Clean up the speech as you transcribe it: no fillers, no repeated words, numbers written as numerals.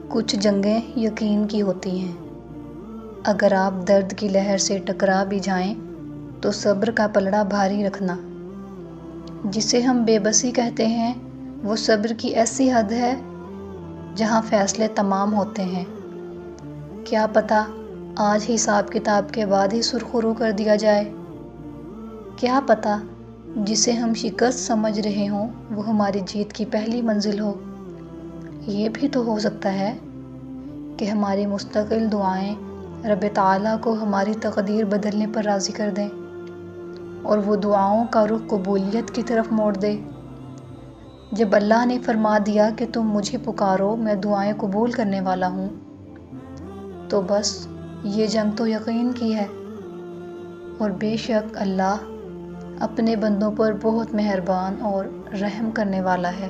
کچھ جنگیں یقین کی ہوتی ہیں۔ اگر آپ درد کی لہر سے ٹکرا بھی جائیں تو صبر کا پلڑا بھاری رکھنا۔ جسے ہم بے بسی کہتے ہیں وہ صبر کی ایسی حد ہے جہاں فیصلے تمام ہوتے ہیں۔ کیا پتہ آج حساب کتاب کے بعد ہی سرخرو کر دیا جائے۔ کیا پتہ جسے ہم شکست سمجھ رہے ہوں وہ ہماری جیت کی پہلی منزل ہو۔ یہ بھی تو ہو سکتا ہے کہ ہماری مستقل دعائیں رب تعالیٰ کو ہماری تقدیر بدلنے پر راضی کر دیں اور وہ دعاؤں کا رخ قبولیت کی طرف موڑ دے۔ جب اللہ نے فرما دیا کہ تم مجھے پکارو میں دعائیں قبول کرنے والا ہوں، تو بس یہ جنگ تو یقین کی ہے۔ اور بے شک اللہ اپنے بندوں پر بہت مہربان اور رحم کرنے والا ہے۔